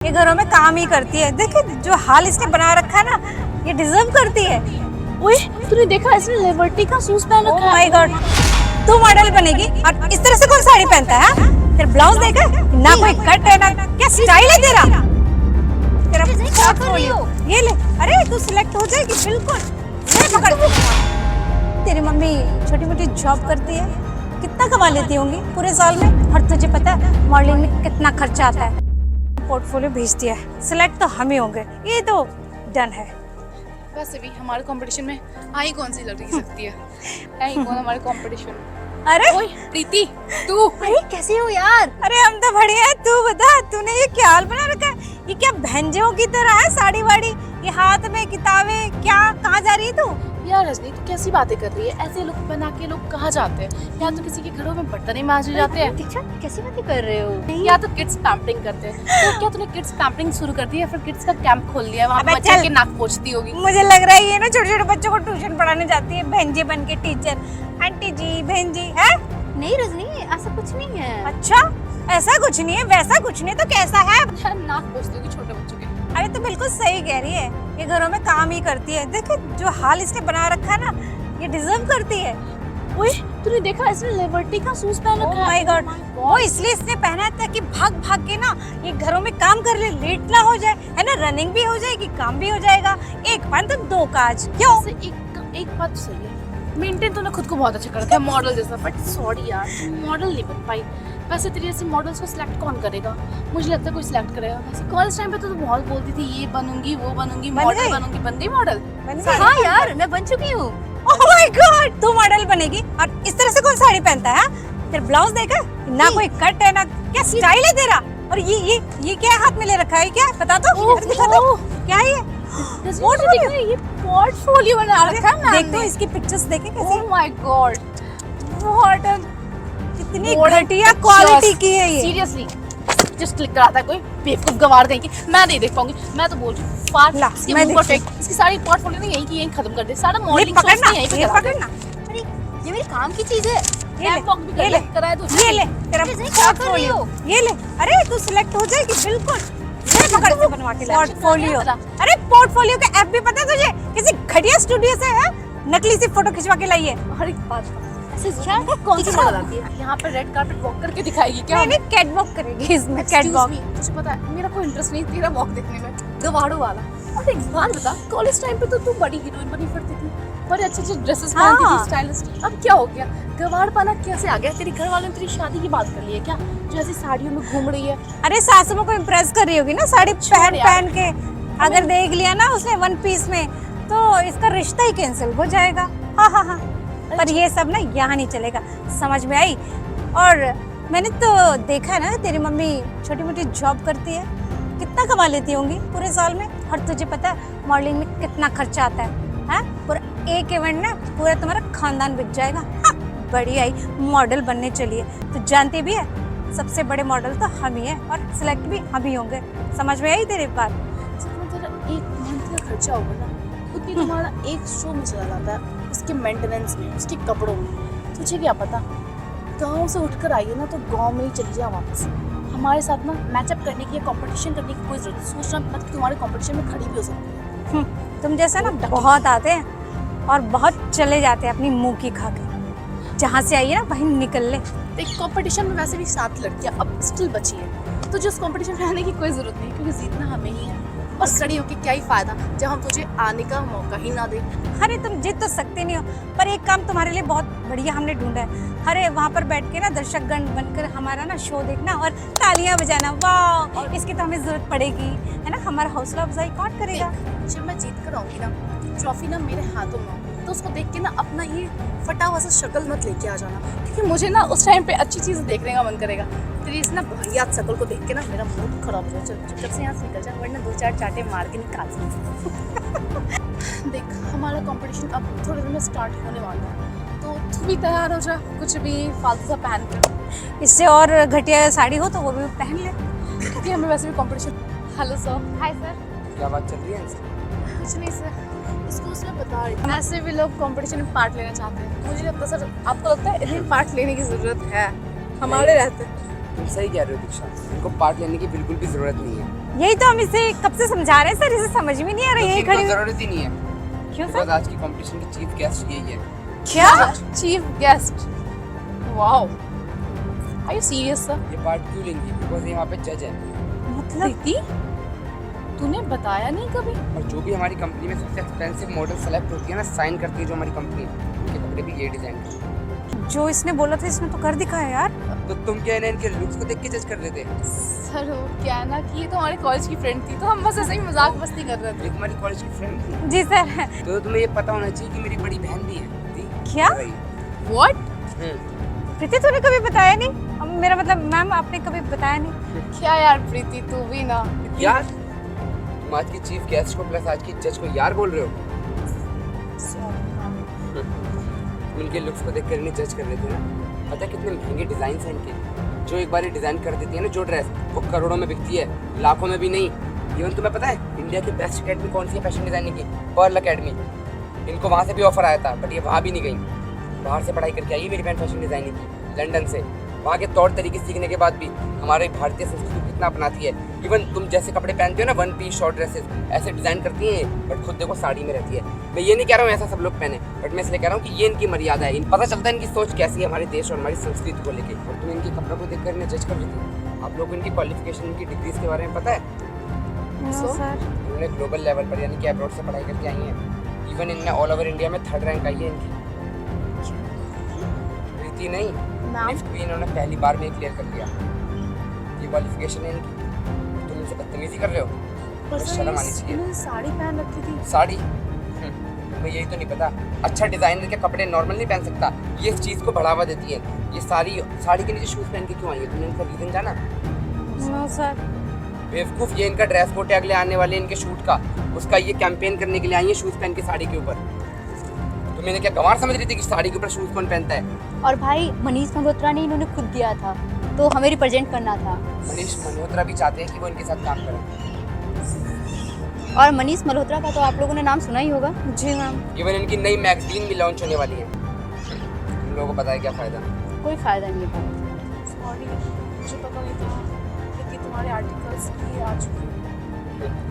ये घरों में काम ही करती है। देखिए जो हाल इसने बना रखा है ना, ये डिजर्व करती है। ओए तूने देखा इसने लिबर्टी का शूज पहन ओह रखा है। माय गॉड, तू मॉडल बनेगी और इस तरह से कौन साड़ी पहनता है? तेरा ब्लाउज देखा, ना कोई कट है ना क्या स्टाइल है तेरा। तेरा पोर्टफोलियो ये ले। अरे तू सिलेक्ट हो जाएगी बिल्कुल। ये पकड़। तेरी मम्मी छोटी मोटी जॉब करती है, कितना कमा लेती होंगी पूरे साल में? और तुझे पता है मॉडलिंग में कितना खर्चा आता है? पोर्टफोलियो भेज दिया है, सिलेक्ट तो हम ही होंगे, ये तो डन है। वैसे भी हमारे कंपटीशन में आई कौन सी लड़की सकती है? आई कौन हमारे कंपटीशन में? अरे ओए प्रीति तू अरे कैसे हो यार? अरे हम तो बढ़िया है, तू बता तूने ये क्या हाल बना रखा है? ये क्या भंजों की तरह है साड़ी वाड़ी, ये हाथ में किताबें, क्या कहाँ जा रही है तू? यार रजनी तू कैसी बातें कर रही है? ऐसे लुक बना के लोग कहाँ जाते हैं? या तो किसी के घरों में बर्तन ही मांजे जाते हैं, दीक्षा कैसी बातें कर रहे हो? या तो किड्स पैम्परिंग करते हैं। तो क्या तूने किड्स पैम्परिंग शुरू कर दी है या फिर किड्स का कैंप खोल लिया है? वहाँ पे अबे बच्चे चल। के नाक पोंछती होगी। मुझे लग रहा है ये ना छोटे छोटे बच्चों को ट्यूशन पढ़ाने जाती है भंजे बन के टीचर। आंटी जी बहन जी है? नहीं रजनी, ऐसा कुछ नहीं है। अच्छा ऐसा कुछ नहीं है, वैसा कुछ नहीं है, तो कैसा है? नाक पोंछती होगी छोटे बच्चों के। अरे तो बिल्कुल सही कह रही है, ये घरों में काम ही करती है। देखो जो हाल इसने बना रखा है ना, ये डिजर्व करती है। ओए तूने देखा इसने लिबर्टी का शूज पहन रखा है। माय गॉड, वो इसलिए इसने पहना है ताकि भाग भाग के ना ये घरों में काम कर ले, लेट ना हो जाए, है ना? रनिंग भी हो जाएगी, काम भी हो जाएगा। एक पान तो दो काज। क्यों? वैसे एक बात तो सही है, मेंटेन तूने खुद को बहुत अच्छा कर रखा है मॉडल जैसा, बट सॉरी यार मॉडल नहीं बन पाई। वैसे तेरे जैसे मॉडल्स को सिलेक्ट कौन करेगा? मुझे लगता है कोई सिलेक्ट करेगा। वैसे कॉलेज टाइम पे तो तू बहुत बोलती थी ये बनूंगी वो बनूंगी, बन मॉडल गई? बनूंगी। बन गई मॉडल? बन गई? हाँ यार, मैं बन चुकी हूँ। ओह माय गॉड, तू मॉडल बनेगी और इस तरह से कौन साड़ी पहनता है? तेरा ब्लाउज देखा, ना कोई कट है ना क्या स्टाइल है तेरा। और ये क्या हाथ में ले रखा है? क्या बता तो, ओह, दिखा तो क्या है ये? पोर्टफोलियो, ये पोर्टफोलियो बना रखा है देख तो इसकी पिक्चर्स देखे कैसी oh my God, what a कितनी घटिया क्वालिटी की है ये। सीरियसली जस्ट क्लिक कराता है कोई बेवकूफ गवार कहीं की। मैं नहीं देख पाऊंगी, मैं तो बोल रही हूँ फाड़ ला, इसके मैं मुंह पर देखती फेंक। इसकी सारी पोर्टफोलियो नहीं यहीं की यहीं खत्म कर दे। सारा ये मॉडलिंग पकड़ना, यहीं पे ये करा दे। पकड़ना, अरे ये मेरे काम की चीज है। ये ले, Camp walk भी ये ले, कराया तो ये ले तेरा रजनी, क्या कर रही पोर्टफोलियो, हो? ये ले। अरे तू सिलेक्ट हो जाएगी बिल्कुल। ये पकड़ के बनवा के पोर्टफोलियो। पता। अरे पोर्टफोलियो का ऐप भी पता है तुझे? किसी घटिया स्टूडियो से है, नकली सी फोटो खिंचवा के लाई है। हर एक बात ऐसे कौन सी मॉडल आती है? यहाँ पे रेड कार्पेट वॉक करके दिखाएगी क्या? नहीं कैट वॉक करेगी इसमें, कैट Excuse वॉक। me, तुझे पता है मेरा कोई इंटरेस्ट नहीं तेरा वॉक देखने में, गवाड़ो वाला। और एक बात बता, कॉलेज टाइम पे तो तू बड़ी हीरोइन बनी फिरती थी, बड़े अच्छे अच्छे ड्रेसेस पहनती हाँ। थी, स्टाइलिस्ट। अब क्या हो गया? गवाड़ पाना कैसे आ गया? तेरे घर वालों ने तेरी शादी की बात कर ली है क्या, जो ऐसी साड़ियों में घूम रही है? अरे सासू को इम्प्रेस कर रही होगी ना साड़ी पहन यार। पहन के। अगर देख लिया ना उसने वन पीस में, तो इसका रिश्ता ही कैंसिल हो जाएगा। हाँ हाँ हाँ, पर ये सब ना यहाँ नहीं चलेगा, समझ में आई? और मैंने तो देखा है ना तेरी मम्मी छोटी मोटी जॉब करती है, कितना कमा लेती होंगी पूरे साल में? और तुझे पता है मॉडलिंग में कितना खर्चा आता है? पूरा एक इवेंट ना पूरा तुम्हारा खानदान बिक जाएगा। हाँ, बढ़िया ही मॉडल बनने चलिए। तो जानती भी है सबसे बड़े मॉडल तो हम ही हैं और सिलेक्ट भी हम ही होंगे। समझ में आई तेरी बात? जितना तेरा एक मंथ का खर्चा होगा ना, उतनी तुम्हारा एक शो में चला जाता है, उसके मेंटेनेंस में, उसके कपड़ों में। तुझे क्या पता, गाँव से उठकर आई है ना तो गाँव में ही चली जा वापस। हमारे साथ ना मैचअप करने की या कंपटीशन करने की कोई जरूरत नहीं। सोचना मत कि तुम्हारे कंपटीशन में खड़ी भी हो सकती है। तुम जैसा ना बहुत आते हैं और बहुत चले जाते हैं अपनी मुंह की खा के। जहाँ से आई है ना वहीं निकल ले। एक कंपटीशन में वैसे भी 7 लड़कियां अब स्टिल बची है, तो जिस कंपटीशन में आने की कोई जरूरत नहीं, क्योंकि जीतना हमें ही है। और खड़ी होके क्या ही फायदा जब हम तुझे आने का मौका ही ना दें। अरे तुम जीत तो सकते नहीं हो, पर एक काम तुम्हारे लिए बहुत बढ़िया हमने ढूंढा है। अरे वहाँ पर बैठ के ना दर्शकगण बनकर हमारा ना शो देखना और तालियां बजाना। वाह, इसकी तो हमें जरूरत पड़ेगी, है ना? हमारा हौसला अफजाई कौन करेगा? जब मैं जीत कर आऊंगी ना, तो ट्रॉफी ना मेरे हाथों में होगी, तो उसको देख के ना अपना ये फटा हुआ सा शक्ल मत लेके आ जाना, क्योंकि मुझे ना उस टाइम पे अच्छी चीज़ देखने का मन करेगा। तेरी इस ना वाहियात शक्ल को देख के ना मेरा मूड खराब हो जाए। चल चुपचाप से यहाँ से निकल जा, वरना 2-4 चाटे मार के निकाल देख हमारा कंपटीशन अब थोड़ी देर में स्टार्ट होने वाला है, तो तू भी तैयार हो जा, कुछ भी फालतू सा पहन कर। इससे और घटिया साड़ी हो तो वो भी पहन ले, क्योंकि हमें वैसे भी competition. Hello sir. Hi sir. क्या बात चल रही है? कुछ नहीं सर, इसको उसमें बता रही थी। ऐसे भी लोग कंपटीशन में पार्ट लेना चाहते हैं। मुझे लगता है सर, आपको लगता है इन्हें पार्ट लेने की ज़रूरत है? हमारे रहते। तुम सही कह रहे हो दीक्षा, इनको पार्ट लेने की बिल्कुल भी जरूरत नहीं है। यही तो हम इसे कब से समझा रहे हैं सर, इसे समझ में नहीं आ रहा यही इनको खड़ी हुई- जरूरत ही नहीं है, क्यों बिकॉज सर? आज की कंपटीशन की चीफ गेस्ट यही है। क्या? Chief guest, wow, are you serious sir? ये पार्ट क्यों लेंगी? बिकॉज ये यहाँ पे जज है, मतलब प्रीति, तूने बताया नहीं कभी? और जो भी हमारी कंपनी में सबसे एक्सपेंसिव मॉडल सेलेक्ट होती है ना, साइन करती है जो हमारी कंपनी, उनके कपड़े भी ये डिजाइन करती है। जो इसने बोला था इसने तो कर दिखाया यार। तो तुम क्या है ना इनके लुक्स को देख के जज कर रहे थे? सर वो क्या है ना कि ये तो हमारे कॉलेज की फ्रेंड थी, तो हम बस ऐसे ही मजाक मस्ती कर रहे थे। ये तुम्हारी कॉलेज की फ्रेंड थी, जी सर। तो तुम्हें ये पता होना चाहिए कि मेरी बड़ी बहन भी है। थी? क्या? वही। व्हाट? प्रीति तूने कभी बताया नहीं? मेरा मतलब मैम आपने कभी बताया नहीं? क्या यार प्रीति, तू भी ना। यार तुम आज की चीफ गेस्ट को प्लस आज की जज को यार बोल रहे हो? तुम इनके लुक्स को देख कर इन्हें जज कर रहे थे ना? पता है कितने महंगे डिजाइन हैं इनके, जो एक बार ये डिजाइन कर देती है ना जो ड्रेस, वो करोड़ों में बिकती है, लाखों में भी नहीं। इवन तुम्हें पता है इंडिया की बेस्ट अकेडमी कौन सी है फैशन डिजाइनिंग की? Pearl Academy. इनको वहाँ से भी ऑफर आया था, बट ये वहाँ भी नहीं गई। बाहर से पढ़ाई करके आई है मेरी बहन फैशन डिजाइनिंग की, लंदन से। वहाँ के तौर तरीके सीखने के बाद भी हमारे भारतीय संस्कृति कितना अपनाती है। इवन तुम जैसे कपड़े पहनते हो ना, वन पीस शॉर्ट ड्रेसेस, ऐसे डिजाइन करती हैं, बट खुद देखो साड़ी में रहती है। मैं ये नहीं कह रहा हूँ ऐसा सब लोग पहने, बट मैं इसलिए कह रहा हूँ कि ये इनकी मर्यादा है। पता चलता है इनकी सोच कैसी है हमारे देश और हमारी संस्कृति को लेकर। और तुम इनके कपड़ों को देखकर इन्हें जज कर रही थी। आप लोगों को इनकी क्वालिफिकेशन, इनकी डिग्रीज के बारे में पता है? No So? सर। इन्होंने ग्लोबल लेवल पर यानी कि अब्रॉड से पढ़ाई करके आई हैं। इवन इनने ऑल ओवर इंडिया में 3rd रैंक आई है इनकी। प्रीति नहीं, नाम? लिफ्ट भी इन्होंने पहली बार में क्लियर कर लिया। ये क्वालिफिकेशन है इनकी, तुम इनसे बदतमीजी कर रहे हो? पर तो सर शर्म आनी चाहिए। इन्होंने साड़ी पहन रखी थी। साड़ी? तुम्हें यही तो नहीं पता, अच्छा डिजाइनर के कपड़े नॉर्मल नहीं पहन सकता, ये इस चीज को बढ़ावा देती है। ये साड़ी के नीचे शूज पहन के क्यों आई है? तुमने इनका रीजन जाना? No sir. बेवकूफ, ये इनका ड्रेस कोड है अगले आने वाले इनके शूट का, उसका ये कैंपेन करने के लिए आई है शूज पहन के साड़ी के ऊपर। तुम इन्हें क्या गंवार समझ रही थी कि साड़ी के ऊपर शूज कौन पहनता है? और भाई मनीष मल्होत्रा ने इन्होंने खुद दिया था, तो हमें रिप्रेजेंट करना था। मनीष मल्होत्रा भी चाहते हैं कि वो इनके साथ काम करें। और मनीष मल्होत्रा का तो आप लोगों ने नाम सुना ही होगा। जी मैम। इवन इनकी नई मैगजीन भी लॉन्च होने वाली है। तुम लोगों को पता है क्या फायदा? कोई फायदा नहीं है। सॉरी, मुझे पता नहीं था कि तुम्हारे आर्टिकल्स भी आ चुके हैं।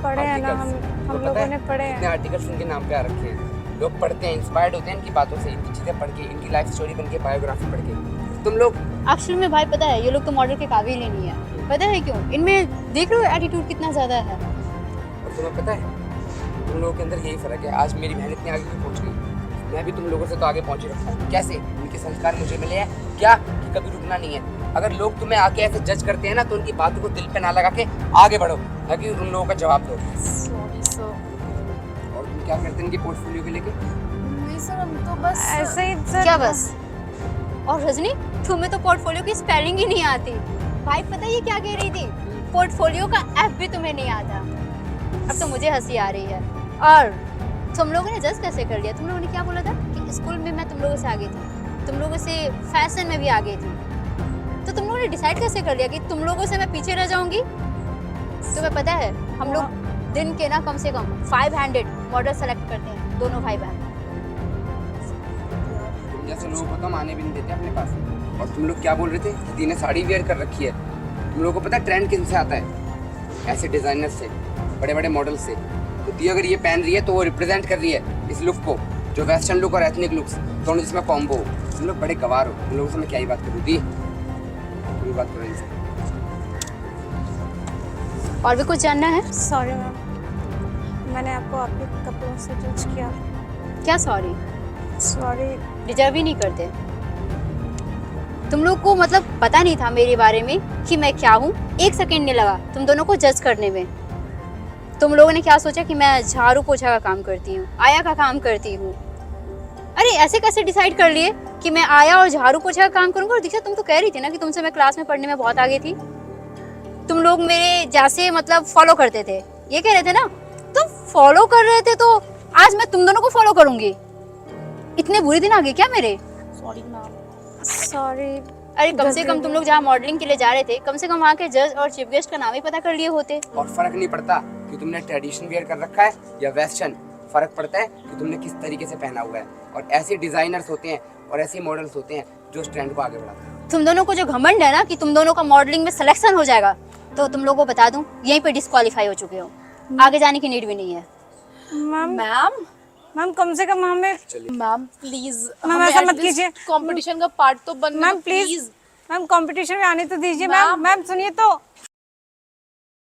पढ़े हैं ना हम Articles। तो लोगों पता है, ने पढ़े इतने हैं। आर्टिकल्स इनके नाम पे आ रखे हैं। लोग पढ़ते हैं, इंस्पायर्ड होते हैं इनकी बातों से, इनकी चीजें पढ़ के, इनकी लाइफ स्टोरी बन के, बायोग्राफी पढ़ के। तुम लोग एक्चुअली में भाई पता है ये लोग तो मॉडल के काबिल ही नहीं है। पता है क्यों? इनमें देख रहे हो एटीट्यूड कितना ज़्यादा है। और तुम्हें पता है तुम लोगों के अंदर यही फर्क है। आज मेरी बहन इतनी आगे क्यों पहुंच गई, मैं भी तुम लोगों से तो आगे पहुंच ही रखा हूँ। कैसे? उनके संस्कार मुझे मिले हैं क्या कि कभी रुकना नहीं है। अगर लोग तुम्हें आके ऐसे जज करते हैं ना, तो उनकी बातों को दिल पे ना लगा के आगे बढ़ो, ना कि उन लोगों का जवाब दो। Sorry sir. और तुम क्या करते हैं इनके पोर्टफोलियो को लेके? नहीं सर, हम तो बस ऐसे ही सर। क्या बस? और रजनी, तुम्हें तो पोर्टफोलियो की स्पेलिंग ही नहीं आती। भाई पता है ये क्या कह रही थी? पोर्टफोलियो का एफ भी तुम्हें नहीं आता। अब तो मुझे हंसी आ रही है। और तुम लोगों ने जज कैसे कर लिया? तुम लोगों ने क्या बोला था कि स्कूल में मैं तुम लोगों से आगे थी, तुम लोगों से फैशन में भी आगे थी, तो तुम लोगों ने डिसाइड कैसे कर लिया कि तुम लोगों से मैं पीछे रह जाऊंगी? तुम्हें पता है हम लोग दिन के ना कम से कम 500 मॉडल सेलेक्ट करते हैं, दोनों भाई बहन। तुम जैसे लोगों को तो हम आने भी नहीं देते अपने पास। और तुम लोग क्या बोल रहे थे? दीदी ने साड़ी वेयर कर रखी है। तुम लोगों को पता है ट्रेंड किन से आता है? ऐसे डिजाइनर से, बड़े बड़े मॉडल से। तो दी अगर ये पहन रही है तो वो रिप्रेजेंट कर रही है इस लुक को, जो वेस्टर्न लुक और एथनिक लुक्स दोनों जिसमें कॉम्बो हो। तुम लोग बड़े गवार हो, तुम लोगों से मैं क्या ही बात करूँ? दी कोई बात करो इनसे। और भी कुछ जानना है? सॉरी मैम, मैंने आपको आपके कपड़ों से जज किया। क्या सॉरी? सॉरी। डिजर्व ही नहीं करते। तुम लोग को मतलब पता नहीं था मेरे बारे में कि मैं क्या हूँ। एक सेकंड नहीं लगा तुम दोनों को जज करने में। तुम लोगों ने क्या सोचा कि मैं झाड़ू पोछा का काम करती हूँ, आया का काम करती हूँ। अरे ऐसे कैसे डिसाइड कर लिए कि मैं आया और झाड़ू पोछा का काम करूँगा? और दीक्षा तुम तो कह रही थी ना कि तुमसे मैं क्लास में पढ़ने में बहुत आगे थी। तुम लोग मेरे जैसे मतलब फॉलो करते थे, ये कह रहे थे ना? तुम फॉलो कर रहे थे तो आज मैं तुम दोनों को फॉलो करूंगी। इतने बुरे दिन आ गए क्या मेरे? Sorry ma'am. सॉरी। अरे कम से कम तुम लोग जहाँ मॉडलिंग के लिए जा रहे थे, कम से कम वहाँ के जज और चीफ गेस्ट का नाम ही पता कर लिए होते। और फर्क नहीं पड़ता कि तुमने ट्रेडिशन वेयर कर रखा है या वेस्टर्न, फर्क पड़ता है कि तुमने किस तरीके से पहना हुआ है। और ऐसे डिजाइनर्स होते हैं और ऐसे मॉडल्स होते हैं जो उस ट्रेंड को आगे बढ़ाते हैं। तुम दोनों को जो घमंड है ना कि तुम दोनों का मॉडलिंग में सिलेक्शन हो जाएगा, तो तुम लोगों को बता दूं, यहीं पे डिस्क्वालीफाई हो चुके हो, आगे जाने की नीड भी नहीं है। मैम मैम मैम कम से कम हमें मैम प्लीज मैम, ऐसा मत कीजिए। कंपटीशन का पार्ट तो बनने मैम दो, प्लीज मैम कंपटीशन में आने तो दीजिए मैम। मैम सुनिए तो